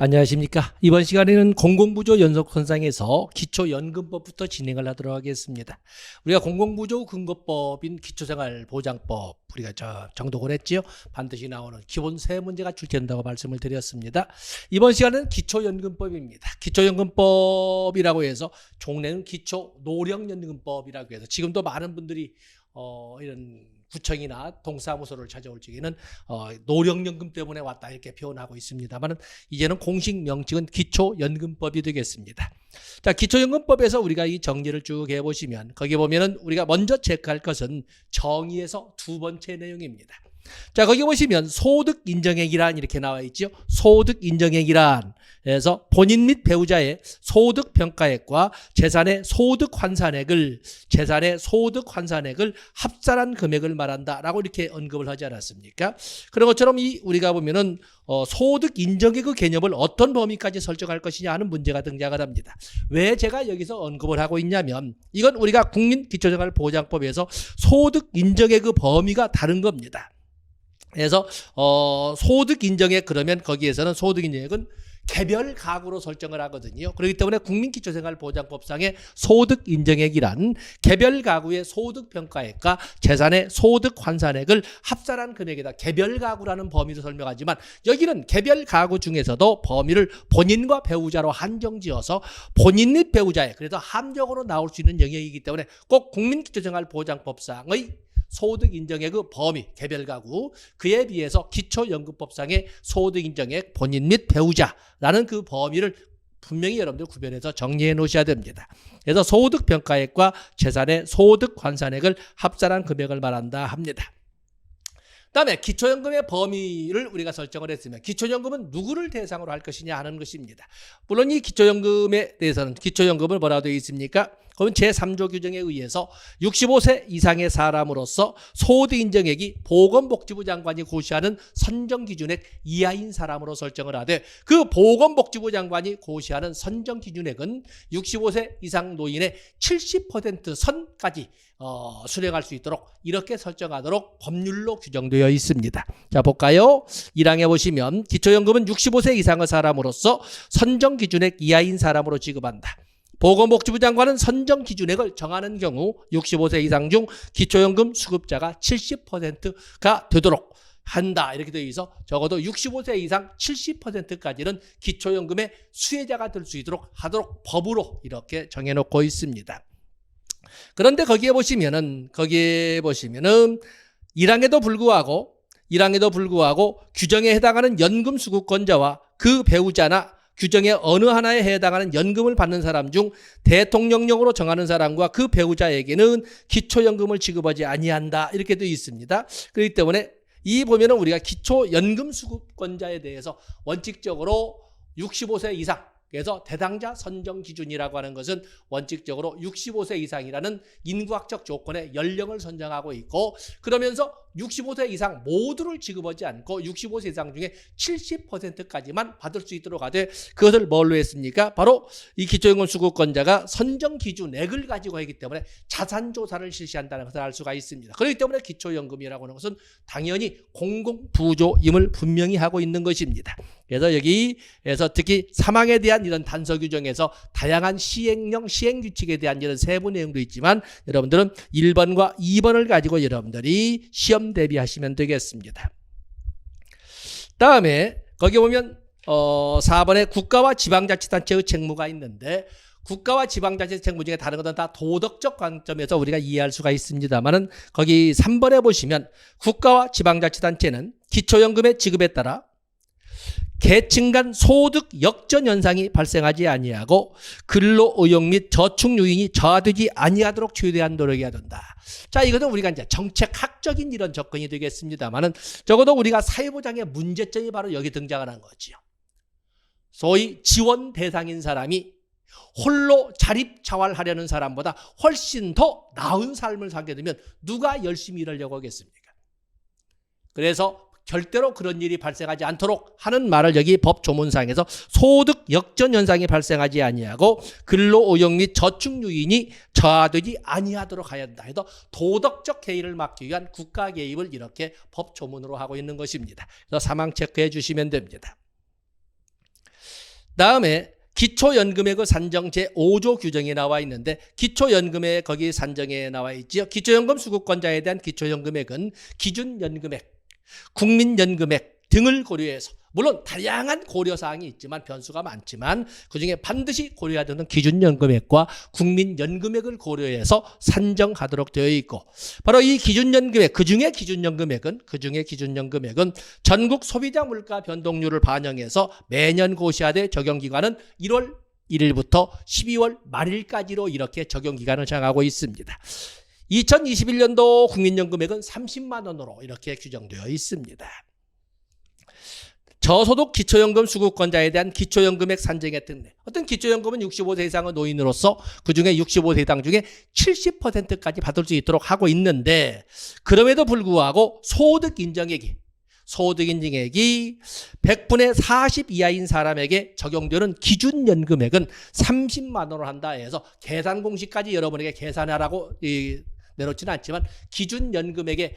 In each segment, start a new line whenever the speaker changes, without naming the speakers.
안녕하십니까. 이번 시간에는 공공부조 연속선상에서 기초연금법부터 진행을 하도록 하겠습니다. 우리가 공공부조 근거법인 기초생활보장법 우리가 정독을 했지요. 반드시 나오는 기본 세 문제가 출제된다고 말씀을 드렸습니다. 이번 시간은 기초연금법입니다. 기초연금법이라고 해서 종래는 기초노령연금법이라고 해서 지금도 많은 분들이 이런 구청이나 동사무소를 찾아올 적에는 노령연금 때문에 왔다 이렇게 표현하고 있습니다만 이제는 공식 명칭은 기초연금법이 되겠습니다. 자, 기초연금법에서 우리가 이 정리를 쭉 해보시면 거기 보면은 우리가 먼저 체크할 것은 정의에서 두 번째 내용입니다. 자, 거기 보시면 소득인정액이란 이렇게 나와 있죠. 소득인정액이란 그래서 본인 및 배우자의 소득평가액과 재산의 소득환산액을 합산한 금액을 말한다라고 이렇게 언급을 하지 않았습니까? 그런 것처럼 우리가 보면은 소득인정액의 개념을 어떤 범위까지 설정할 것이냐 하는 문제가 등장을 합니다. 왜 제가 여기서 언급을 하고 있냐면 이건 우리가 국민기초생활보장법에서 소득인정액의 범위가 다른 겁니다. 그래서 소득인정액 그러면 거기에서는 소득인정액은 개별 가구로 설정을 하거든요. 그렇기 때문에 국민기초생활보장법상의 소득인정액이란 개별 가구의 소득평가액과 재산의 소득환산액을 합산한 금액이다. 개별 가구라는 범위로 설명하지만 여기는 개별 가구 중에서도 범위를 본인과 배우자로 한정지어서 본인 및 배우자의 그래서 함정으로 나올 수 있는 영역이기 때문에 꼭 국민기초생활보장법상의 소득인정액의 범위, 개별 가구 그에 비해서 기초연금법상의 소득인정액 본인 및 배우자라는 그 범위를 분명히 여러분들 구별해서 정리해 놓으셔야 됩니다. 그래서 소득평가액과 재산의 소득환산액을 합산한 금액을 말한다 합니다. 그다음에 기초연금의 범위를 우리가 설정을 했으면 기초연금은 누구를 대상으로 할 것이냐 하는 것입니다. 물론 이 기초연금에 대해서는 기초연금을 뭐라고 되어 있습니까? 그건 제3조 규정에 의해서 65세 이상의 사람으로서 소득인정액이 보건복지부 장관이 고시하는 선정기준액 이하인 사람으로 설정을 하되 그 보건복지부 장관이 고시하는 선정기준액은 65세 이상 노인의 70% 선까지 수령할 수 있도록 이렇게 설정하도록 법률로 규정되어 있습니다. 자, 볼까요? 1항에 보시면 기초연금은 65세 이상의 사람으로서 선정기준액 이하인 사람으로 지급한다. 보건복지부 장관은 선정기준액을 정하는 경우 65세 이상 중 기초연금 수급자가 70%가 되도록 한다. 이렇게 되어 있어 적어도 65세 이상 70%까지는 기초연금의 수혜자가 될 수 있도록 하도록 법으로 이렇게 정해놓고 있습니다. 그런데 거기에 보시면은 1항에도 불구하고 규정에 해당하는 연금 수급권자와 그 배우자나 규정의 어느 하나에 해당하는 연금을 받는 사람 중 대통령령으로 정하는 사람과 그 배우자에게는 기초연금을 지급하지 아니한다. 이렇게 되어 있습니다. 그렇기 때문에 이 보면은 우리가 기초연금 수급권자에 대해서 원칙적으로 65세 이상 그래서 대상자 선정 기준이라고 하는 것은 원칙적으로 65세 이상이라는 인구학적 조건의 연령을 선정하고 있고 그러면서 65세 이상 모두를 지급하지 않고 65세 이상 중에 70%까지만 받을 수 있도록 하되 그것을 뭘로 했습니까? 바로 이 기초연금 수급권자가 선정 기준액을 가지고 있기 때문에 자산조사를 실시한다는 것을 알 수가 있습니다. 그렇기 때문에 기초연금이라고 하는 것은 당연히 공공부조임을 분명히 하고 있는 것입니다. 그래서 여기에서 특히 사망에 대한 이런 단서 규정에서 다양한 시행령, 시행규칙에 대한 이런 세부 내용도 있지만 여러분들은 1번과 2번을 가지고 여러분들이 시험 대비하시면 되겠습니다. 다음에 거기 보면 4번에 국가와 지방자치단체의 책무가 있는데 국가와 지방자치 책무 중에 다른 것은 다 도덕적 관점에서 우리가 이해할 수가 있습니다만은 거기 3번에 보시면 국가와 지방자치단체는 기초연금의 지급에 따라 계층 간 소득 역전 현상이 발생하지 아니하고 근로 의욕 및 저축 요인이 저하되지 아니하도록 최대한 노력해야 된다. 자, 이것은 우리가 이제 정책학적인 이런 접근이 되겠습니다만은 적어도 우리가 사회보장의 문제점이 바로 여기 등장을 한 거지요. 소위 지원 대상인 사람이 홀로 자립자활하려는 사람보다 훨씬 더 나은 삶을 살게 되면 누가 열심히 일하려고 하겠습니까? 그래서 절대로 그런 일이 발생하지 않도록 하는 말을 여기 법 조문상에서 소득 역전 현상이 발생하지 아니하고 근로 의욕 및 저축 요인이 저하되지 아니하도록 하여야 한다 해서 도덕적 해이를 막기 위한 국가 개입을 이렇게 법 조문으로 하고 있는 것입니다. 그래서 사망 체크해 주시면 됩니다. 다음에 기초연금의 그 산정 제5조 규정이 나와 있는데 기초연금의 거기 산정에 나와 있지요. 기초연금 수급권자에 대한 기초연금액은 기준연금액, 국민연금액 등을 고려해서 물론 다양한 고려사항이 있지만 변수가 많지만 그중에 반드시 고려해야 되는 기준연금액과 국민연금액을 고려해서 산정하도록 되어 있고 바로 이 기준연금액 그중에 기준연금액은 전국 소비자 물가 변동률을 반영해서 매년 고시하되 적용기간은 1월 1일부터 12월 말일까지로 이렇게 적용기간을 정하고 있습니다. 2021년도 국민연금액은 30만 원으로 이렇게 규정되어 있습니다. 저소득 기초연금 수급권자에 대한 기초연금액 산정의 특례. 어떤 기초연금은 65세 이상의 노인으로서 그중에 65세 이상 중에 70%까지 받을 수 있도록 하고 있는데 그럼에도 불구하고 소득 인정액이 100분의 40 이하인 사람에게 적용되는 기준연금액은 30만 원을 한다 해서 계산 공식까지 여러분에게 계산하라고 내놓지는 않지만 기준연금액의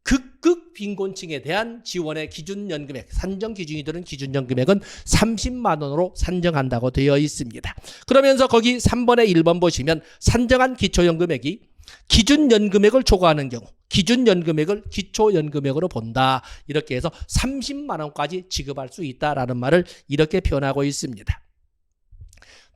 극극 빈곤층에 대한 지원의 기준연금액, 산정 기준이 되는 기준연금액은 30만 원으로 산정한다고 되어 있습니다. 그러면서 거기 3번의 1번 보시면 산정한 기초연금액이 기준연금액을 초과하는 경우 기준연금액을 기초연금액으로 본다. 이렇게 해서 30만 원까지 지급할 수 있다라는 말을 이렇게 표현하고 있습니다.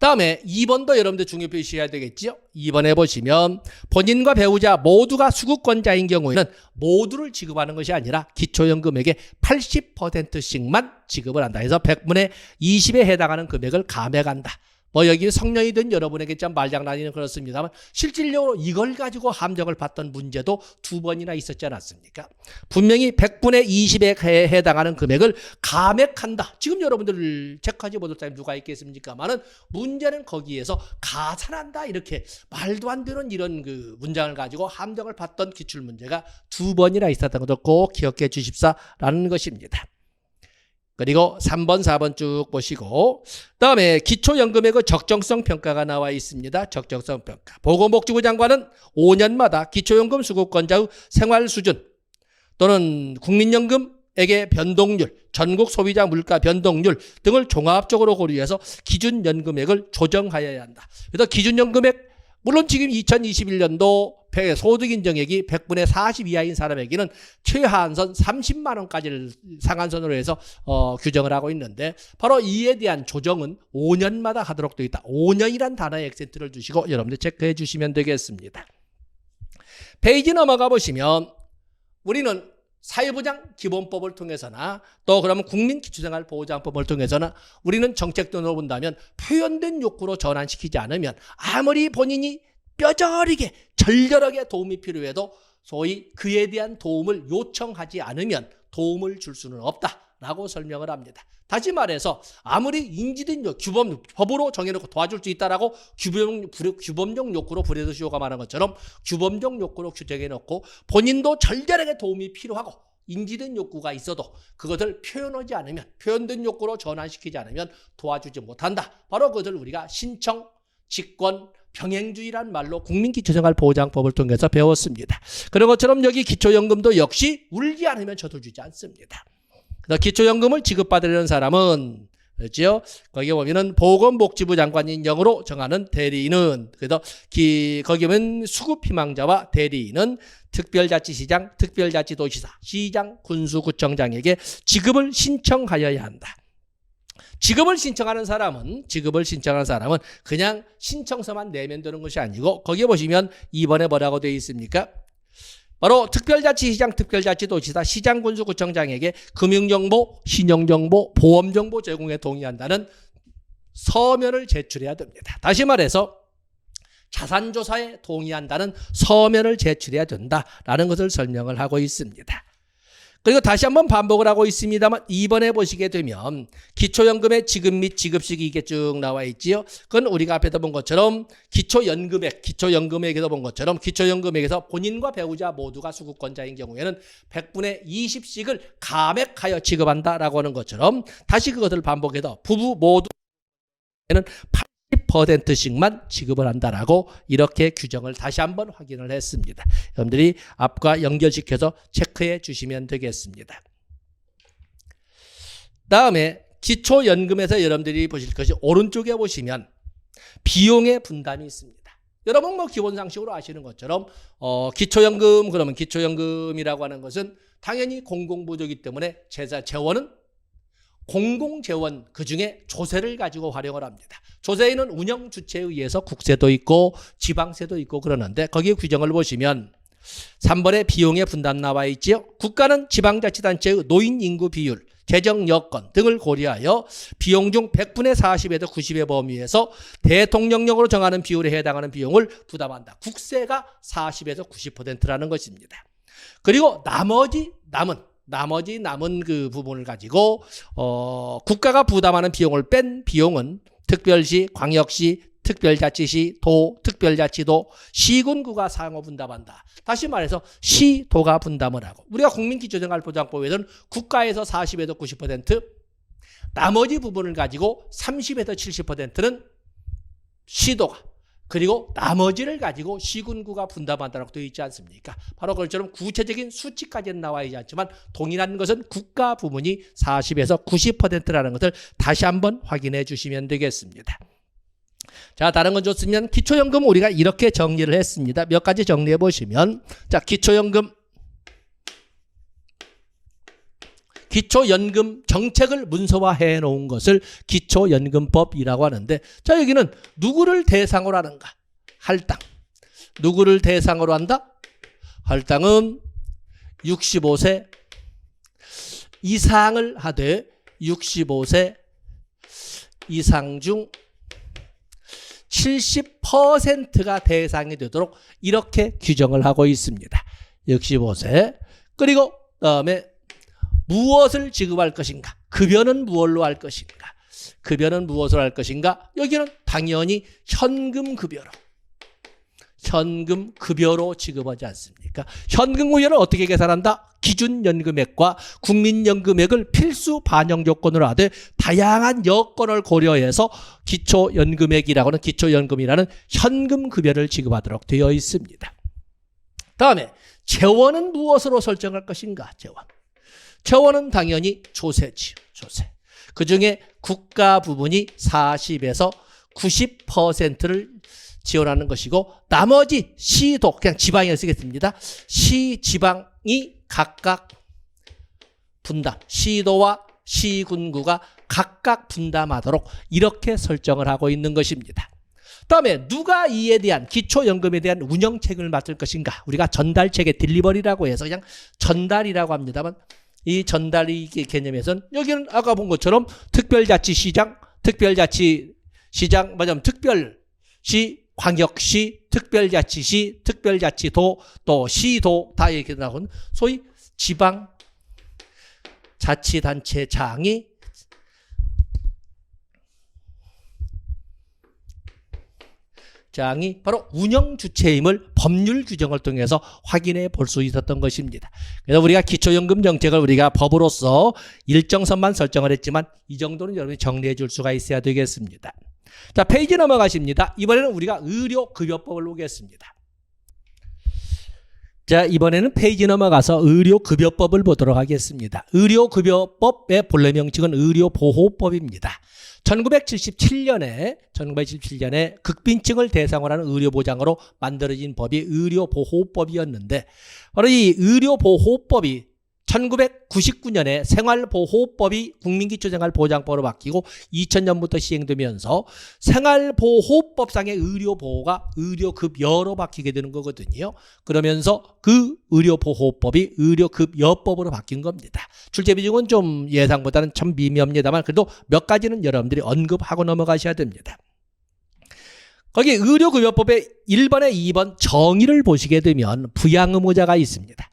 다음에 2번도 여러분들 중요 표시해야 되겠죠. 2번에 보시면 본인과 배우자 모두가 수급권자인 경우에는 모두를 지급하는 것이 아니라 기초연금액의 80%씩만 지급을 한다. 해서 100분의 20에 해당하는 금액을 감액한다. 여기 성년이 된 여러분에게 좀 말장난이는 그렇습니다만 실질적으로 이걸 가지고 함정을 받던 문제도 2번이나 있었지 않았습니까? 분명히 100분의 20에 해당하는 금액을 감액한다. 지금 여러분들 체크하지 못할 사람이 누가 있겠습니까만은 문제는 거기에서 가산한다. 이렇게 말도 안 되는 이런 그 문장을 가지고 함정을 받던 기출문제가 2번이나 있었던 것을 꼭 기억해 주십사라는 것입니다. 그리고 3번, 4번 쭉 보시고 다음에 기초연금액의 적정성 평가가 나와 있습니다. 적정성 평가. 보건복지부 장관은 5년마다 기초연금 수급권자의 생활 수준 또는 국민연금액의 변동률, 전국 소비자 물가 변동률 등을 종합적으로 고려해서 기준연금액을 조정하여야 한다. 그래서 기준연금액 물론 지금 2021년도 소득인정액이 100분의 40 이하인 사람에게는 최하한선 30만 원까지를 상한선으로 해서 규정을 하고 있는데 바로 이에 대한 조정은 5년마다 하도록 되어 있다. 5년이란 단어의 액센트를 두시고 여러분들 체크해 주시면 되겠습니다. 페이지 넘어가 보시면 우리는 사회보장 기본법을 통해서나 또 그러면 국민기초생활보장법을 통해서나 우리는 정책론으로 본다면 표현된 욕구로 전환시키지 않으면 아무리 본인이 뼈저리게 절절하게 도움이 필요해도 소위 그에 대한 도움을 요청하지 않으면 도움을 줄 수는 없다라고 설명을 합니다. 다시 말해서 아무리 인지된 법으로 정해놓고 도와줄 수 있다라고 규범적 욕구로 브레드쇼가 말한 것처럼 규범적 욕구로 규정해놓고 본인도 절절하게 도움이 필요하고 인지된 욕구가 있어도 그것을 표현하지 않으면 표현된 욕구로 전환시키지 않으면 도와주지 못한다. 바로 그것을 우리가 신청, 직권, 병행주의란 말로 국민기초생활보장법을 통해서 배웠습니다. 그런 것처럼 여기 기초연금도 역시 울지 않으면 저도 주지 않습니다. 그래서 기초연금을 지급받으려는 사람은 그렇죠? 거기 보면은 보건복지부 장관인 영으로 정하는 대리인은 그래서 거기 보면 수급희망자와 대리인은 특별자치시장, 특별자치도지사, 시장, 군수구청장에게 지급을 신청하여야 한다. 지급을 신청하는 사람은 그냥 신청서만 내면 되는 것이 아니고 거기에 보시면 2번에 뭐라고 되어 있습니까? 바로 특별자치시장, 특별자치도지사, 시장군수구청장에게 금융정보, 신용정보, 보험정보 제공에 동의한다는 서면을 제출해야 됩니다. 다시 말해서 자산조사에 동의한다는 서면을 제출해야 된다라는 것을 설명을 하고 있습니다. 그리고 다시 한번 반복을 하고 있습니다만 2번에 보시게 되면 기초연금의 지급 및 지급식이 이게 쭉 나와 있지요. 그건 우리가 앞에서 본 것처럼 기초연금액에서 본 것처럼 기초연금액에서 본인과 배우자 모두가 수급권자인 경우에는 100분의 20씩을 감액하여 지급한다라고 하는 것처럼 다시 그것을 반복해서 부부 모두에는 80%씩만 지급을 한다라고 이렇게 규정을 다시 한번 확인을 했습니다. 여러분들이 앞과 연결시켜서 체크해 주시면 되겠습니다. 다음에 기초연금에서 여러분들이 보실 것이 오른쪽에 보시면 비용의 분담이 있습니다. 여러분 뭐 기본 상식으로 아시는 것처럼 기초연금 그러면 기초연금이라고 하는 것은 당연히 공공부조이기 때문에 재원은 공공재원 그중에 조세를 가지고 활용을 합니다. 조세에는 운영 주체에 의해서 국세도 있고 지방세도 있고 그러는데 거기에 규정을 보시면 3번에 비용의 분담 나와 있지요. 국가는 지방자치단체의 노인 인구 비율, 재정 여건 등을 고려하여 비용 중 100분의 40에서 90의 범위에서 대통령령으로 정하는 비율에 해당하는 비용을 부담한다. 국세가 40에서 90%라는 것입니다. 그리고 나머지 남은 그 부분을 가지고 국가가 부담하는 비용을 뺀 비용은 특별시, 광역시, 특별자치시, 도, 특별자치도, 시군구가 상호 분담한다. 다시 말해서 시도가 분담을 하고 우리가 국민기초생활보장법에서는 국가에서 40에서 90% 나머지 부분을 가지고 30에서 70%는 시도가 그리고 나머지를 가지고 시군구가 분담한다고 되어 있지 않습니까? 바로 그것처럼 구체적인 수치까지는 나와 있지 않지만 동일한 것은 국가 부문이 40에서 90%라는 것을 다시 한번 확인해 주시면 되겠습니다. 자, 다른 건 좋으면 기초연금 우리가 이렇게 정리를 했습니다. 몇 가지 정리해 보시면 자, 기초연금 정책을 문서화해 놓은 것을 기초연금법이라고 하는데 자, 여기는 누구를 대상으로 하는가? 할당. 누구를 대상으로 한다? 할당은 65세 이상을 하되 65세 이상 중 70%가 대상이 되도록 이렇게 규정을 하고 있습니다. 65세. 그리고 그다음에 무엇을 지급할 것인가? 급여는 무엇로 할 것인가? 급여는 무엇으로 할 것인가? 여기는 당연히 현금급여로 지급하지 않습니까? 현금급여를 어떻게 계산한다? 기준연금액과 국민연금액을 필수 반영 조건으로 하되 다양한 여건을 고려해서 기초연금액이라고는 기초연금이라는 현금급여를 지급하도록 되어 있습니다. 다음에 재원은 무엇으로 설정할 것인가? 재원은 당연히 조세지요. 조세. 그중에 국가 부분이 40에서 90%를 지원하는 것이고 나머지 시도 그냥 지방에 쓰겠습니다. 시, 지방이 각각 분담, 시도와 시군구가 각각 분담하도록 이렇게 설정을 하고 있는 것입니다. 다음에 누가 이에 대한 기초연금에 대한 운영 책임을 맡을 것인가? 우리가 전달체계 딜리버리라고 해서 그냥 전달이라고 합니다만 이 전달이 개념에서는 여기는 아까 본 것처럼 특별자치시장, 맞으면 특별시, 광역시, 특별자치시, 특별자치도, 또 시도 다 이렇게 나오는 소위 지방자치단체장이 바로 운영 주체임을 법률 규정을 통해서 확인해 볼 수 있었던 것입니다. 그래서 우리가 기초연금 정책을 우리가 법으로서 일정선만 설정을 했지만 이 정도는 여러분이 정리해 줄 수가 있어야 되겠습니다. 자, 페이지 넘어가십니다. 이번에는 우리가 의료급여법을 보겠습니다. 자, 이번에는 페이지 넘어가서 의료급여법을 보도록 하겠습니다. 의료급여법의 본래 명칭은 의료보호법입니다. 1977년에 극빈층을 대상으로 하는 의료보장으로 만들어진 법이 의료보호법이었는데 바로 이 의료보호법이 1999년에 생활보호법이 국민기초생활보장법으로 바뀌고 2000년부터 시행되면서 생활보호법상의 의료보호가 의료급여로 바뀌게 되는 거거든요. 그러면서 그 의료보호법이 의료급여법으로 바뀐 겁니다. 출제 비중은 좀 예상보다는 참 미미합니다만 그래도 몇 가지는 여러분들이 언급하고 넘어가셔야 됩니다. 거기 의료급여법의 1번에 2번 정의를 보시게 되면 부양의무자가 있습니다.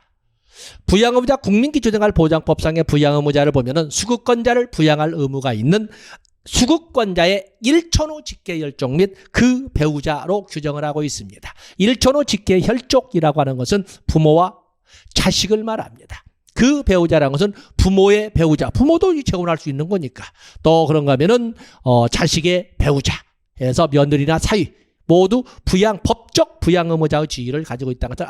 부양의무자 국민기초생활보장법상의 부양의무자를 보면은 수급권자를 부양할 의무가 있는 수급권자의 일촌후 직계혈족 및 그 배우자로 규정을 하고 있습니다. 일촌후 직계혈족이라고 하는 것은 부모와 자식을 말합니다. 그 배우자라는 것은 부모의 배우자, 부모도 재혼할 수 있는 거니까 또 그런가 하면은 자식의 배우자 해서 며느리나 사위 모두 법적 부양 의무자의 지위를 가지고 있다는 것을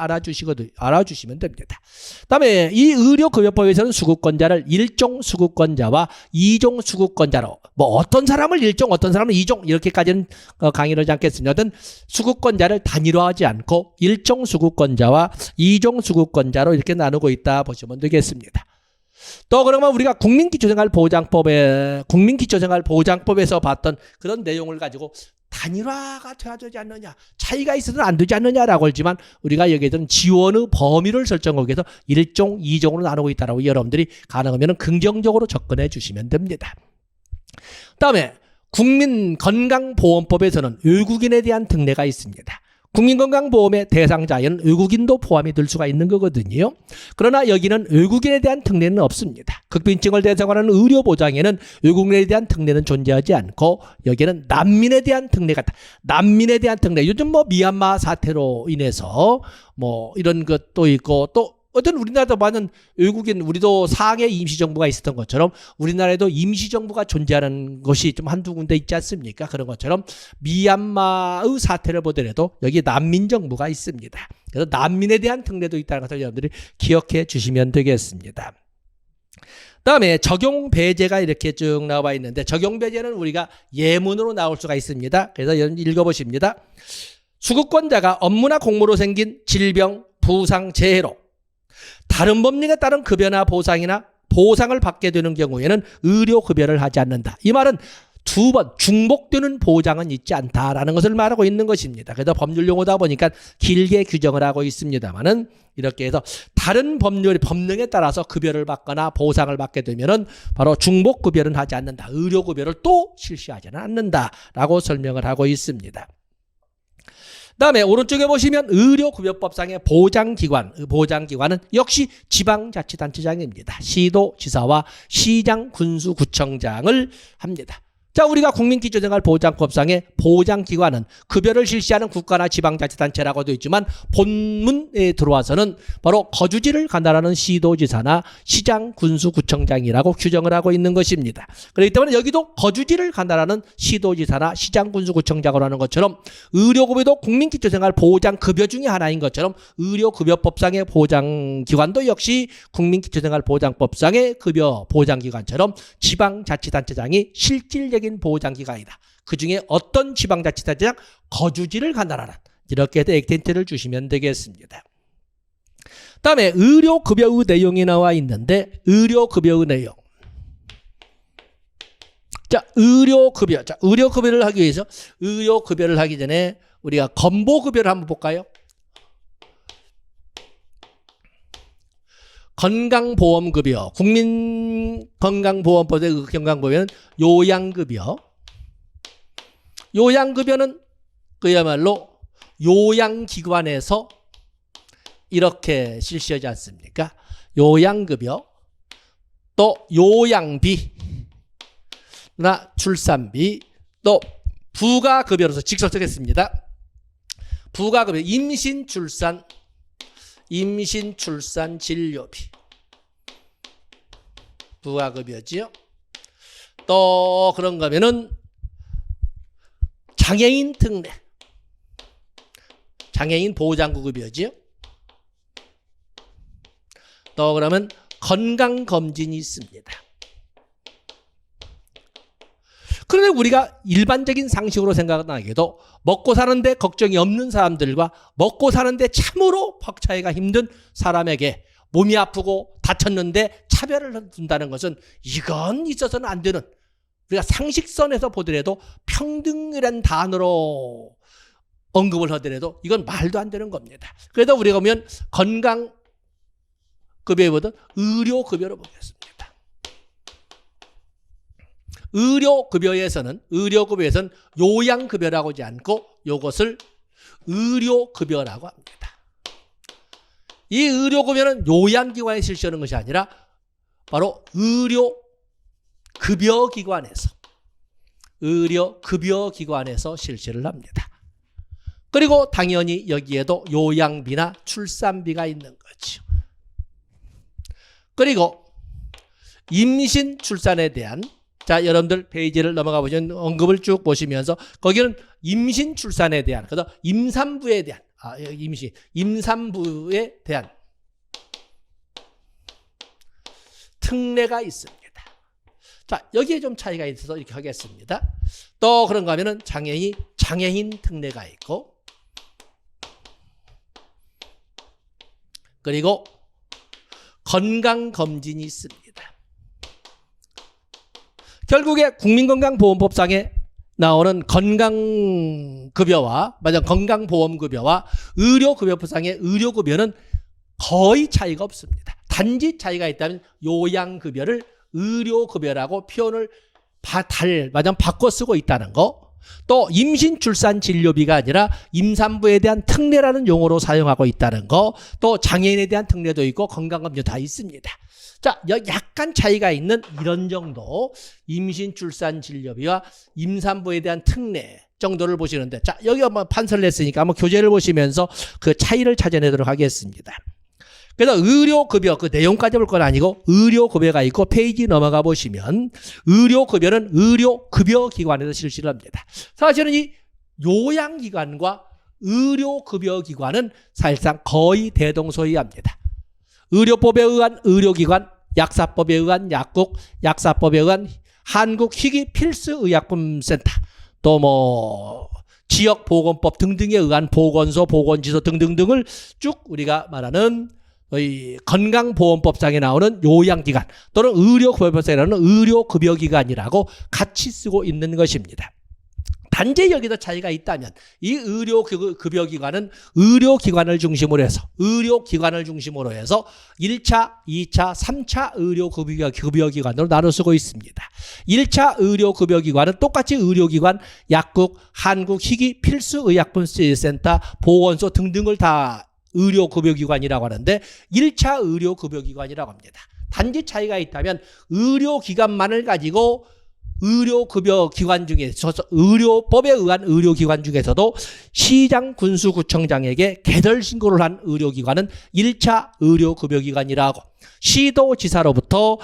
알아주시면 됩니다. 그다음에 이 의료급여법에서는 수급권자를 1종 수급권자와 2종 수급권자로 어떤 사람을 1종 어떤 사람은 2종 이렇게까지는 강의를 하지 않겠습니다. 수급권자를 단일화하지 않고 1종 수급권자와 2종 수급권자로 이렇게 나누고 있다 보시면 되겠습니다. 또 그러면 우리가 국민기초생활보장법에서 봤던 그런 내용을 가지고 단일화가 돼야 되지 않느냐, 차이가 있어서는 안 되지 않느냐라고 하지만 우리가 여기에서는 지원의 범위를 설정하기 위해서 1종, 2종으로 나누고 있다라고 여러분들이 가능하면 긍정적으로 접근해 주시면 됩니다. 그다음에 국민건강보험법에서는 외국인에 대한 특례가 있습니다. 국민건강보험의 대상자에는 외국인도 포함이 될 수가 있는 거거든요. 그러나 여기는 외국인에 대한 특례는 없습니다. 극빈증을 대상으로 하는 의료보장에는 외국인에 대한 특례는 존재하지 않고 여기는 난민에 대한 특례가 난민에 대한 특례. 요즘 미얀마 사태로 인해서 이런 것도 있고 또 어떤 우리나라도 많은 외국인 우리도 상해 임시정부가 있었던 것처럼 우리나라에도 임시정부가 존재하는 것이 좀 한두 군데 있지 않습니까? 그런 것처럼 미얀마의 사태를 보더라도 여기 난민정부가 있습니다. 그래서 난민에 대한 특례도 있다는 것을 여러분들이 기억해 주시면 되겠습니다. 다음에 적용배제가 이렇게 쭉 나와 있는데 적용배제는 우리가 예문으로 나올 수가 있습니다. 그래서 읽어보십니다. 수급권자가 업무나 공무로 생긴 질병, 부상, 재해로 다른 법령에 따른 급여나 보상이나 보상을 받게 되는 경우에는 의료급여를 하지 않는다. 이 말은 두 번 중복되는 보장은 있지 않다라는 것을 말하고 있는 것입니다. 그래서 법률 용어다 보니까 길게 규정을 하고 있습니다만은 이렇게 해서 다른 법령에 따라서 급여를 받거나 보상을 받게 되면은 바로 중복급여는 하지 않는다. 의료급여를 또 실시하지는 않는다라고 설명을 하고 있습니다. 그다음에 오른쪽에 보시면 의료급여법상의 보장기관은 역시 지방자치단체장입니다. 시도지사와 시장, 군수, 구청장을 합니다. 자, 우리가 국민기초생활보장법상의 보장기관은 급여를 실시하는 국가나 지방자치단체라고 되어 있지만 본문에 들어와서는 바로 거주지를 관할하는 시도지사나 시장, 군수, 구청장이라고 규정을 하고 있는 것입니다. 그렇기 때문에 여기도 거주지를 관할하는 시도지사나 시장, 군수, 구청장으로 하는 것처럼 의료급여도 국민기초생활보장급여 중에 하나인 것처럼 의료급여법상의 보장기관도 역시 국민기초생활보장법상의 급여 보장기관처럼 지방자치단체장이 실질적인 보장기관이다. 그 중에 어떤 지방자치단체장 거주지를 관할하는 이렇게 해서 액센트를 주시면 되겠습니다. 다음에 의료급여의 내용이 나와 있는데 의료급여의 내용. 자, 의료급여를 하기 위해서 의료급여를 하기 전에 우리가 건보급여를 한번 볼까요? 건강보험급여, 국민건강보험법의 건강보험은 요양급여. 요양급여는 그야말로 요양기관에서 이렇게 실시하지 않습니까? 요양급여, 또 요양비나 출산비, 또 부가급여로서 직설적했습니다. 부가급여, 임신, 출산 진료비. 부가급여지요. 또 그런 거면은 장애인 특례. 장애인 보장급여지요. 또 그러면 건강검진이 있습니다. 그런데 우리가 일반적인 상식으로 생각하기에도 먹고 사는데 걱정이 없는 사람들과 먹고 사는데 참으로 벅차기가 힘든 사람에게 몸이 아프고 다쳤는데 차별을 둔다는 것은 이건 있어서는 안 되는, 우리가 상식선에서 보더라도 평등이라는 단어로 언급을 하더라도 이건 말도 안 되는 겁니다. 그래서 우리가 보면 건강급여보다 의료급여로 보겠습니다. 의료급여에서는 요양급여라고 하지 않고 이것을 의료급여라고 합니다. 이 의료급여는 요양기관에 실시하는 것이 아니라 바로 의료급여기관에서 실시를 합니다. 그리고 당연히 여기에도 요양비나 출산비가 있는 거죠. 그리고 임신 출산에 대한 자, 여러분들 페이지를 넘어가 보시면 언급을 쭉 보시면서 거기는 임신 출산에 대한, 그래서 임산부에 대한, 임산부에 대한 특례가 있습니다. 자, 여기에 좀 차이가 있어서 이렇게 하겠습니다. 또 그런가 하면은 장애인 특례가 있고, 그리고 건강검진이 있습니다. 결국에 국민건강보험법상에 나오는 건강급여와 건강보험급여와 의료급여법상의 의료급여는 거의 차이가 없습니다. 단지 차이가 있다면 요양급여를 의료급여라고 표현을 바꿔 쓰고 있다는 거, 또 임신출산진료비가 아니라 임산부에 대한 특례라는 용어로 사용하고 있다는 거, 또 장애인에 대한 특례도 있고 건강검진 다 있습니다. 자, 약간 차이가 있는 이런 정도 임신출산진료비와 임산부에 대한 특례 정도를 보시는데, 자, 여기 한번 판서를 냈으니까 한번 교재를 보시면서 그 차이를 찾아내도록 하겠습니다. 그래서 의료급여 그 내용까지 볼 건 아니고 의료급여가 있고, 페이지 넘어가 보시면 의료급여는 의료급여기관에서 실시를 합니다. 사실은 이 요양기관과 의료급여기관은 사실상 거의 대동소이합니다. 의료법에 의한 의료기관, 약사법에 의한 약국, 약사법에 의한 한국희귀필수의약품센터, 또 뭐 지역보건법 등등에 의한 보건소, 보건지소 등등등을 쭉 우리가 말하는 건강보험법상에 나오는 요양기관 또는 의료급여법상에 나오는 의료급여기관이라고 같이 쓰고 있는 것입니다. 단지 여기서 차이가 있다면 이 의료급여기관은 의료기관을 중심으로 해서 1차, 2차, 3차 의료급여기관으로 나눠 쓰고 있습니다. 1차 의료급여기관은 똑같이 의료기관, 약국, 한국희귀필수의약품센터, 보건소 등등을 다 의료급여기관이라고 하는데 1차 의료급여기관이라고 합니다. 단지 차이가 있다면 의료기관만을 가지고 의료급여기관 중에서 의료법에 의한 의료기관 중에서도 시장, 군수, 구청장에게 개설 신고를 한 의료기관은 1차 의료급여기관이라고, 시도지사로부터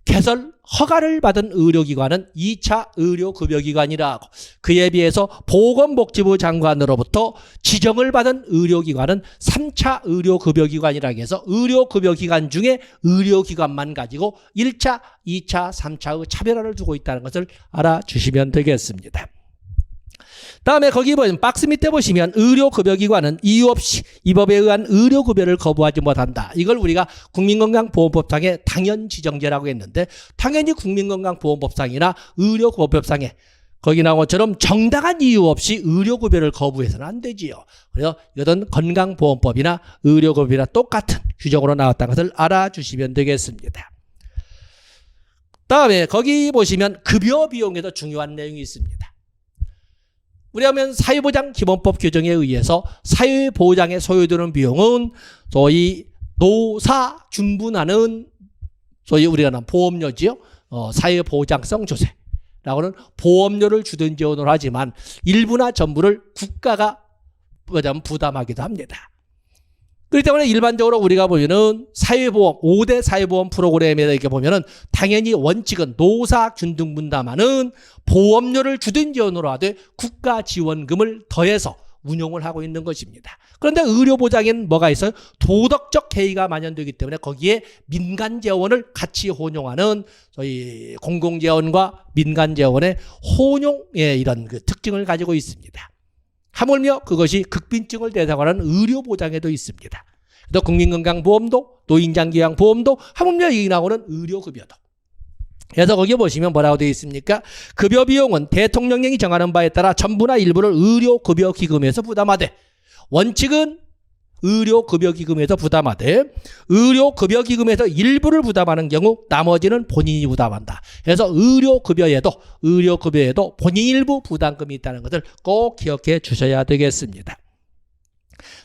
개설 허가를 받은 의료기관은 2차 의료급여기관이라고, 그에 비해서 보건복지부 장관으로부터 지정을 받은 의료기관은 3차 의료급여기관이라고 해서 의료급여기관 중에 의료기관만 가지고 1차, 2차, 3차의 차별화를 두고 있다는 것을 알아주시면 되겠습니다. 다음에 거기 보면 박스 밑에 보시면 의료급여기관은 이유 없이 이 법에 의한 의료급여를 거부하지 못한다. 이걸 우리가 국민건강보험법상의 당연지정제라고 했는데, 당연히 국민건강보험법상이나 의료급여법상에 거기 나온 것처럼 정당한 이유 없이 의료급여를 거부해서는 안 되지요. 그래서 이것은 건강보험법이나 의료급여나 똑같은 규정으로 나왔다는 것을 알아주시면 되겠습니다. 다음에 거기 보시면 급여 비용에도 중요한 내용이 있습니다. 우리가 하면 사회보장기본법 규정에 의해서 사회보장에 소요되는 비용은 소위 노사준분하는 소위 우리가 하는 보험료지요. 사회보장성 조세라고는 보험료를 주든 지원을 하지만 일부나 전부를 국가가 부담하기도 합니다. 그렇기 때문에 일반적으로 우리가 보면은 사회보험, 5대 사회보험 프로그램에 이렇게 보면은 당연히 원칙은 노사 균등 분담하는 보험료를 주든 지원으로 하되 국가 지원금을 더해서 운용을 하고 있는 것입니다. 그런데 의료보장에는 뭐가 있어요? 도덕적 해이가 만연되기 때문에 거기에 민간재원을 같이 혼용하는 저희 공공재원과 민간재원의 혼용의 이런 그 특징을 가지고 있습니다. 하물며 그것이 극빈증을 대상으로 하는 의료보장에도 있습니다. 또 국민건강보험도, 노인장기요양보험도, 하물며 여기 나오는 의료급여도. 그래서 거기 보시면 뭐라고 되어 있습니까? 급여 비용은 대통령령이 정하는 바에 따라 전부나 일부를 의료급여기금에서 부담하되, 원칙은 의료급여기금에서 부담하되 의료급여기금에서 일부를 부담하는 경우 나머지는 본인이 부담한다. 그래서 의료급여에도 본인 일부 부담금이 있다는 것을 꼭 기억해 주셔야 되겠습니다.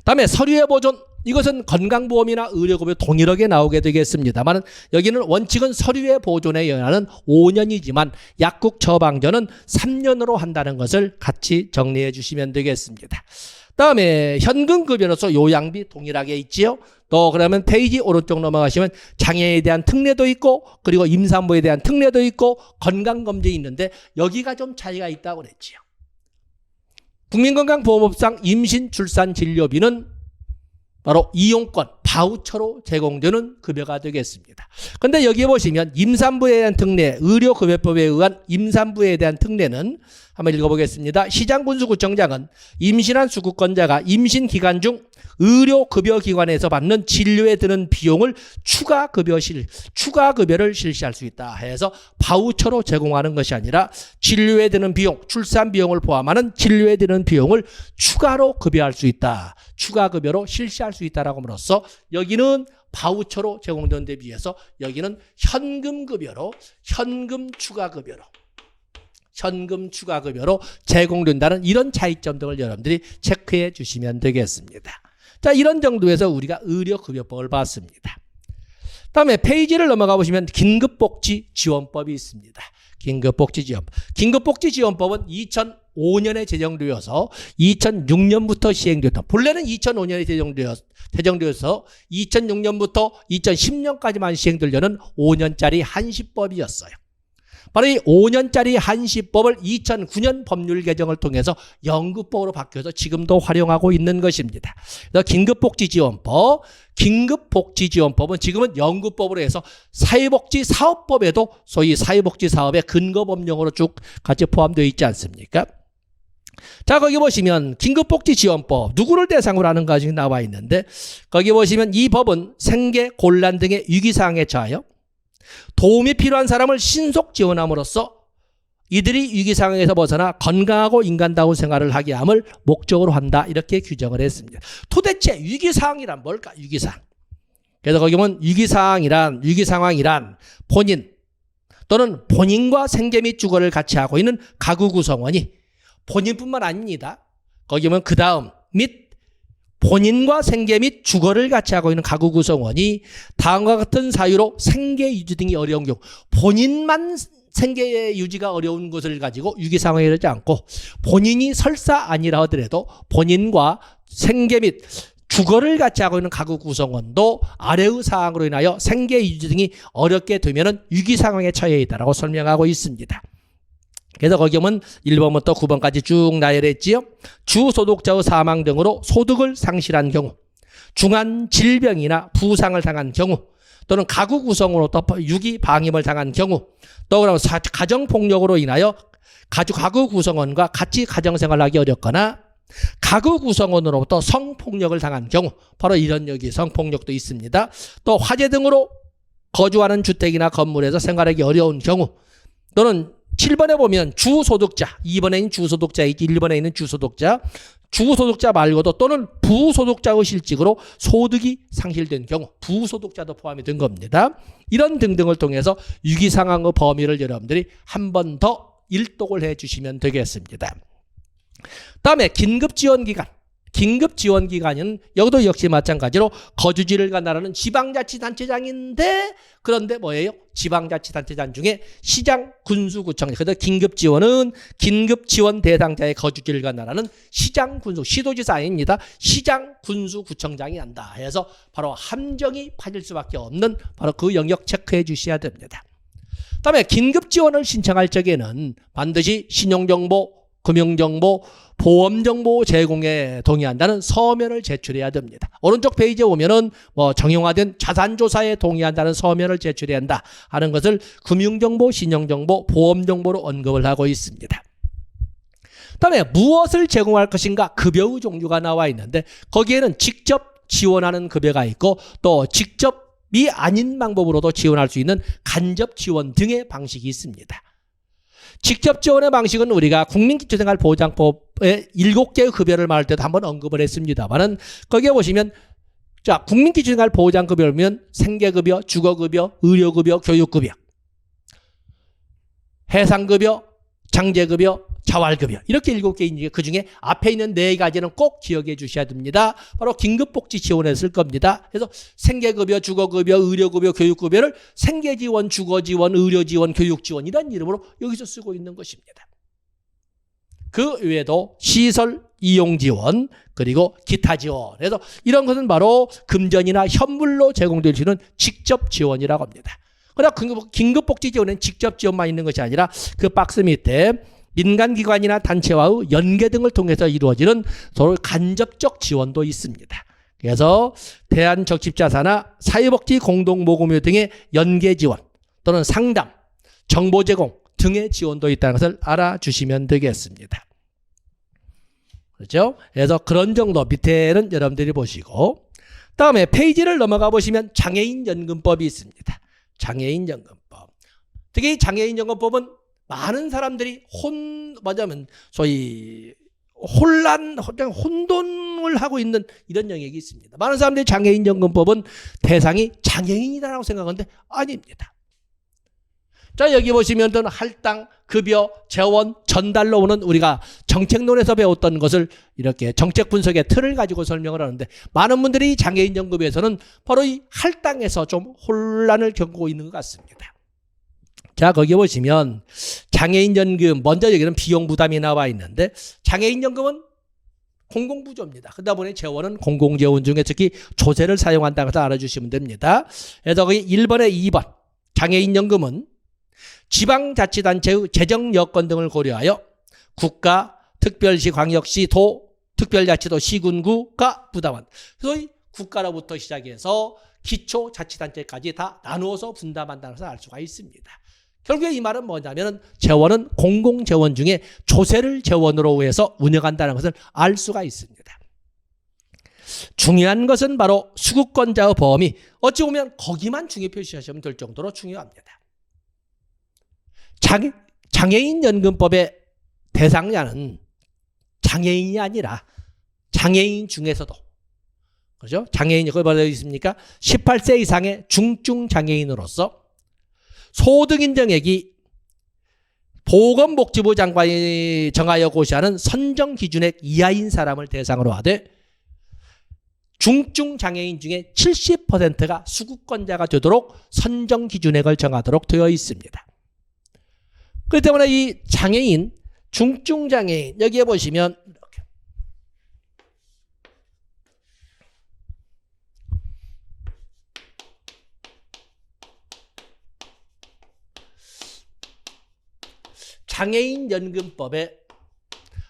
다음에 서류의 보존, 이것은 건강보험이나 의료급여 동일하게 나오게 되겠습니다만 여기는 원칙은 서류의 보존에 연하는 5년이지만 약국 처방전은 3년으로 한다는 것을 같이 정리해 주시면 되겠습니다. 다음에 현금급여로서 요양비 동일하게 있지요. 또 그러면 페이지 오른쪽 넘어가시면 장애에 대한 특례도 있고 그리고 임산부에 대한 특례도 있고 건강검진이 있는데 여기가 좀 차이가 있다고 그랬지요. 국민건강보험법상 임신, 출산, 진료비는 바로 이용권, 바우처로 제공되는 급여가 되겠습니다. 그런데 여기 보시면 임산부에 대한 특례, 의료급여법에 의한 임산부에 대한 특례는 한번 읽어보겠습니다. 시장군수구청장은 임신한 수급권자가 임신 기간 중 의료급여기관에서 받는 진료에 드는 비용을 추가급여를 실시할 수 있다 해서 바우처로 제공하는 것이 아니라 진료에 드는 비용, 출산 비용을 포함하는 진료에 드는 비용을 추가로 급여할 수 있다. 추가급여로 실시할 수 있다라고 함으로써 여기는 바우처로 제공되는 데 비해서 여기는 현금급여로 현금 추가급여로 제공된다는 이런 차이점 등을 여러분들이 체크해 주시면 되겠습니다. 자, 이런 정도에서 우리가 의료급여법을 봤습니다. 다음에 페이지를 넘어가 보시면 긴급복지지원법이 있습니다. 긴급복지지원법은 2005년에 제정되어서 2006년부터 시행되었던, 본래는 2005년에 제정되어서 2006년부터 2010년까지만 시행되려는 5년짜리 한시법이었어요. 바로 이 5년짜리 한시법을 2009년 법률 개정을 통해서 연구법으로 바뀌어서 지금도 활용하고 있는 것입니다. 그래서 긴급복지지원법은 지금은 연구법으로 해서 사회복지사업법에도 소위 사회복지사업의 근거법령으로 쭉 같이 포함되어 있지 않습니까? 자, 거기 보시면 긴급복지지원법 누구를 대상으로 하는 것이 나와 있는데 거기 보시면 이 법은 생계, 곤란 등의 위기상황에 처하여 도움이 필요한 사람을 신속 지원함으로써 이들이 위기 상황에서 벗어나 건강하고 인간다운 생활을 하게 함을 목적으로 한다. 이렇게 규정을 했습니다. 도대체 위기 상황이란 뭘까? 위기 상황. 그래서 거기 보면 위기 상황이란 본인 또는 본인과 생계 및 주거를 같이 하고 있는 가구 구성원이 본인뿐만 아닙니다. 거기 보면 그 다음 및 본인과 생계 및 주거를 같이 하고 있는 가구 구성원이 다음과 같은 사유로 생계 유지 등이 어려운 경우, 본인만 생계 유지가 어려운 것을 가지고 위기 상황에 이르지 않고 본인이 설사 아니라 하더라도 본인과 생계 및 주거를 같이 하고 있는 가구 구성원도 아래의 사항으로 인하여 생계 유지 등이 어렵게 되면 위기 상황에 처해 있다고 설명하고 있습니다. 그래서 거기 보면 1번부터 9번까지 쭉 나열했지요. 주소득자의 사망 등으로 소득을 상실한 경우, 중한 질병이나 부상을 당한 경우, 또는 가구 구성으로부터 유기 방임을 당한 경우, 또 그러면 가정폭력으로 인하여 가구 구성원과 같이 가정생활하기 어렵거나 가구 구성원으로부터 성폭력을 당한 경우, 바로 이런 여기 성폭력도 있습니다. 또 화재 등으로 거주하는 주택이나 건물에서 생활하기 어려운 경우, 또는 7번에 보면 주소득자, 2번에 있는 주소득자, 1번에 있는 주소득자 말고도 또는 부소득자의 실직으로 소득이 상실된 경우, 부소득자도 포함이 된 겁니다. 이런 등등을 통해서 위기상황의 범위를 여러분들이 한 번 더 일독을 해 주시면 되겠습니다. 다음에 긴급지원기간. 긴급지원기관은 여기도 역시 마찬가지로 거주지를 관할하는 지방자치단체장인데, 그런데 뭐예요? 지방자치단체장 중에 시장, 군수, 구청. 그래서 긴급지원은 긴급지원 대상자의 거주지를 관할하는 시장, 군수, 시도지사 아닙니다. 시장, 군수, 구청장이 한다. 해서 바로 함정이 파질 수밖에 없는 바로 그 영역 체크해 주셔야 됩니다. 다음에 긴급지원을 신청할 적에는 반드시 신용정보, 금융정보, 보험정보 제공에 동의한다는 서면을 제출해야 됩니다. 오른쪽 페이지에 보면은 정형화된 자산조사에 동의한다는 서면을 제출해야 한다 하는 것을 금융정보, 신용정보, 보험정보로 언급을 하고 있습니다. 다음에 무엇을 제공할 것인가? 급여의 종류가 나와 있는데 거기에는 직접 지원하는 급여가 있고 또 직접이 아닌 방법으로도 지원할 수 있는 간접 지원 등의 방식이 있습니다. 직접 지원의 방식은 우리가 국민기초생활보장법의 7개의 급여를 말할 때도 한번 언급을 했습니다만은 거기에 보시면 자, 국민기초생활보장급여면 생계급여, 주거급여, 의료급여, 교육급여, 해상급여, 장제급여, 자활급여 이렇게 7개인데 그중에 앞에 있는 4가지는 꼭 기억해 주셔야 됩니다. 바로 긴급복지 지원에 쓸 겁니다. 그래서 생계급여, 주거급여, 의료급여, 교육급여를 생계지원, 주거지원, 의료지원, 교육지원 이런 이름으로 여기서 쓰고 있는 것입니다. 그 외에도 시설 이용 지원 그리고 기타 지원. 그래서 이런 것은 바로 금전이나 현물로 제공될 수 있는 직접 지원이라고 합니다. 그러나 긴급복지 지원은 직접 지원만 있는 것이 아니라 그 박스 밑에 민간기관이나 단체와의 연계 등을 통해서 이루어지는 서로 간접적 지원도 있습니다. 그래서 대한적십자사나 사회복지공동모금회 등의 연계 지원 또는 상담, 정보 제공 등의 지원도 있다는 것을 알아주시면 되겠습니다. 그렇죠? 그래서 그런 정도 밑에는 여러분들이 보시고 다음에 페이지를 넘어가 보시면 장애인연금법이 있습니다. 장애인연금법. 특히 장애인연금법은 많은 사람들이 소위 혼돈을 하고 있는 이런 영역이 있습니다. 많은 사람들이 장애인연금법은 대상이 장애인이라고 생각하는데 아닙니다. 자, 여기 보시면 할당, 급여, 재원, 전달로 오는 우리가 정책론에서 배웠던 것을 이렇게 정책 분석의 틀을 가지고 설명을 하는데 많은 분들이 장애인연금에서는 바로 이 할당에서 좀 혼란을 겪고 있는 것 같습니다. 자, 거기 보시면 장애인연금, 먼저 여기는 비용 부담이 나와 있는데 장애인연금은 공공부조입니다. 그러다 보니 재원은 공공재원 중에 특히 조세를 사용한다고 해서 알아주시면 됩니다. 그래서 거기 1번에 2번 장애인연금은 지방자치단체의 재정 여건 등을 고려하여 국가, 특별시, 광역시, 도, 특별자치도, 시군구가 부담한 소위 국가로부터 시작해서 기초자치단체까지 다 나누어서 분담한다는 것을 알 수가 있습니다. 결국에 이 말은 뭐냐면 재원은 공공재원 중에 조세를 재원으로 해서 운영한다는 것을 알 수가 있습니다. 중요한 것은 바로 수급권자의 범위, 어찌 보면 거기만 중요 표시하시면 될 정도로 중요합니다. 장애인연금법의 대상자는 장애인이 아니라 장애인 중에서도, 그렇죠? 장애인이 거기 뭐라고 있습니까? 18세 이상의 중증 장애인으로서 소득 인정액이 보건복지부 장관이 정하여 고시하는 선정 기준액 이하인 사람을 대상으로 하되 중증 장애인 중에 70%가 수급권자가 되도록 선정 기준액을 정하도록 되어 있습니다. 그렇기 때문에 이 장애인, 중증 장애인 여기에 보시면 이렇게 장애인연금법의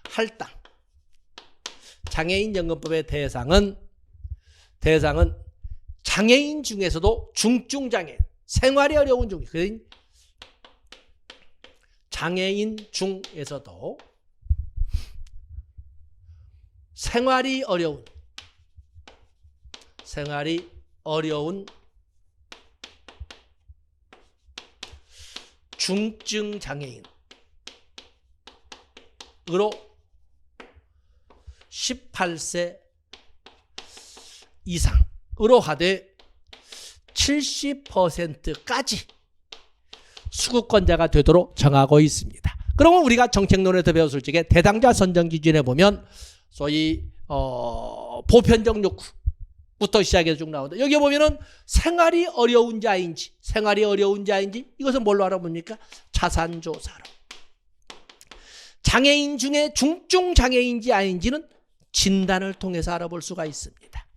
할당, 장애인연금법의 대상은 장애인 중에서도 중증 장애인, 생활이 어려운 중에 장애인 중에서도 생활이 어려운 중증 장애인으로 18세 이상으로 하되 70%까지 수급권자가 되도록 정하고 있습니다. 그러면 우리가 정책론에서 배웠을 적에 대상자 선정 기준에 보면 소위 보편적 욕구부터 시작해서 쭉 나오는데 여기 보면은 생활이 어려운 자인지 이것은 뭘로 알아봅니까? 자산조사로. 장애인 중에 중증 장애인지 아닌지는 진단을 통해서 알아볼 수가 있습니다.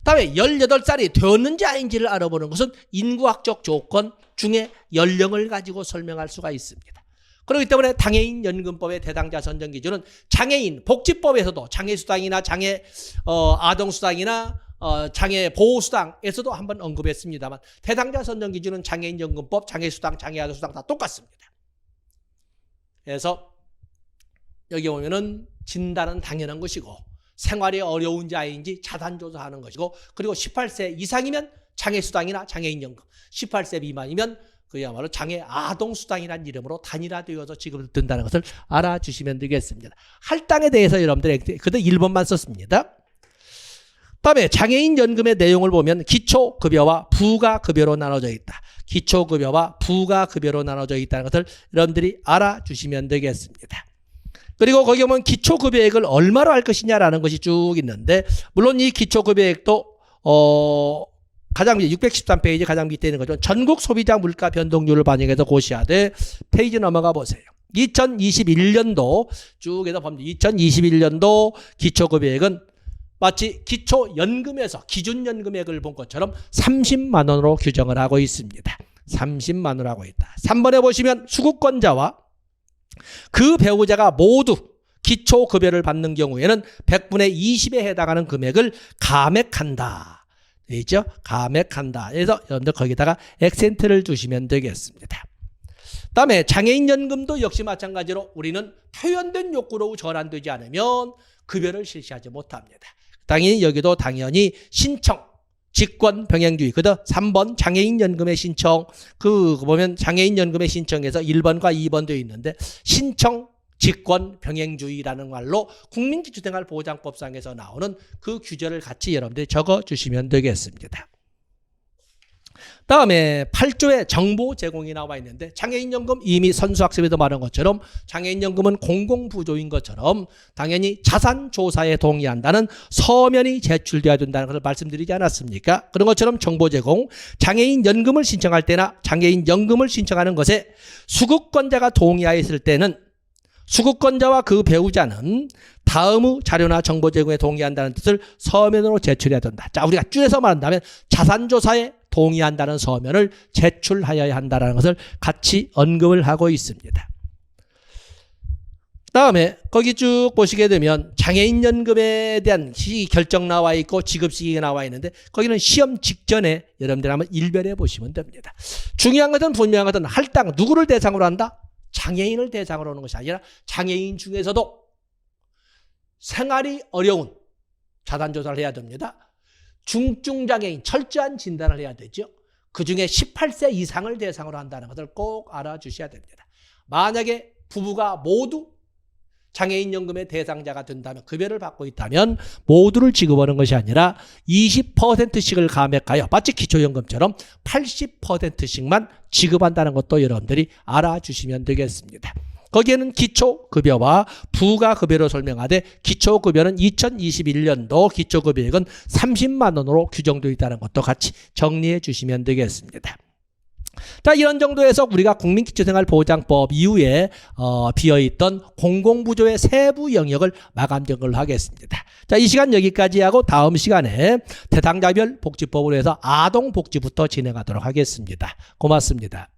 다음에 18살이 되었는지 아닌지를 알아보는 것은 인구학적 조건 중에 연령을 가지고 설명할 수가 있습니다. 그렇기 때문에 장애인연금법의 대상자 선정 기준은 장애인 복지법에서도 장애수당이나 아동수당이나 장애보호수당에서도 한번 언급했습니다만 대상자 선정 기준은 장애인연금법, 장애수당, 장애아동수당 다 똑같습니다. 그래서 여기 보면은 진단은 당연한 것이고 생활이 어려운지 아닌지 자산조사하는 것이고 그리고 18세 이상이면 장애수당이나 장애인연금, 18세 미만이면 그야말로 장애아동수당이라는 이름으로 단일화되어서 지급을 든다는 것을 알아주시면 되겠습니다. 할당에 대해서 여러분들이 그때 1번만 썼습니다. 다음에 장애인연금의 내용을 보면 기초급여와 부가급여로 나눠져 있다. 기초급여와 부가급여로 나눠져 있다는 것을 여러분들이 알아주시면 되겠습니다. 그리고 거기 보면 기초급여액을 얼마로 할 것이냐라는 것이 쭉 있는데 물론 이 기초급여액도 가장 밑에 613페이지 가장 밑에 있는 거죠. 전국 소비자 물가 변동률을 반영해서 고시하되 페이지 넘어가 보세요. 2021년도 쭉 해서 보면 2021년도 기초급여액은 마치 기초연금에서 기준연금액을 본 것처럼 30만 원으로 규정을 하고 있습니다. 30만 원으로 하고 있다. 3번에 보시면 수급권자와 그 배우자가 모두 기초급여를 받는 경우에는 100분의 20에 해당하는 금액을 감액한다. 되어 있죠? 감액한다. 그래서 여러분들 거기다가 액센트를 두시면 되겠습니다. 다음에 장애인연금도 역시 마찬가지로 우리는 표현된 욕구로 전환되지 않으면 급여를 실시하지 못합니다. 당연히 여기도 당연히 신청, 직권 병행주의거든. 3번 장애인연금의 신청, 그 보면 장애인연금의 신청에서 1번과 2번 되어 있는데 신청, 직권 병행주의라는 말로 국민기초생활보장법상에서 나오는 그 규제를 같이 여러분들이 적어주시면 되겠습니다. 다음에 8조에 정보 제공이 나와 있는데 장애인연금 이미 선수학습에도 말한 것처럼 장애인연금은 공공부조인 것처럼 당연히 자산조사에 동의한다는 서면이 제출되어야 된다는 것을 말씀드리지 않았습니까? 그런 것처럼 정보 제공, 장애인연금을 신청할 때나 장애인연금을 신청하는 것에 수급권자가 동의하였을 때는 수급권자와 그 배우자는 다음의 자료나 정보 제공에 동의한다는 뜻을 서면으로 제출해야 된다. 자, 우리가 줄여서 말한다면 자산조사에 동의한다는 서면을 제출하여야 한다는 것을 같이 언급을 하고 있습니다. 다음에 거기 쭉 보시게 되면 장애인연금에 대한 결정 나와 있고 지급시기가 나와 있는데 거기는 시험 직전에 여러분들 한번 일별해 보시면 됩니다. 중요한 것은 분명한 것은 할당 누구를 대상으로 한다? 장애인을 대상으로 하는 것이 아니라 장애인 중에서도 생활이 어려운 자산조사를 해야 됩니다. 중증장애인 철저한 진단을 해야 되죠. 그중에 18세 이상을 대상으로 한다는 것을 꼭 알아주셔야 됩니다. 만약에 부부가 모두 장애인연금의 대상자가 된다면 급여를 받고 있다면 모두를 지급하는 것이 아니라 20%씩을 감액하여 마치 기초연금처럼 80%씩만 지급한다는 것도 여러분들이 알아주시면 되겠습니다. 거기에는 기초급여와 부가급여로 설명하되 기초급여는 2021년도 기초급여액은 30만 원으로 규정되어 있다는 것도 같이 정리해 주시면 되겠습니다. 자, 이런 정도에서 우리가 국민기초생활보장법 이후에 비어있던 공공부조의 세부 영역을 마감적으로 하겠습니다. 자, 이 시간 여기까지 하고 다음 시간에 대상자별 복지법으로 해서 아동복지부터 진행하도록 하겠습니다. 고맙습니다.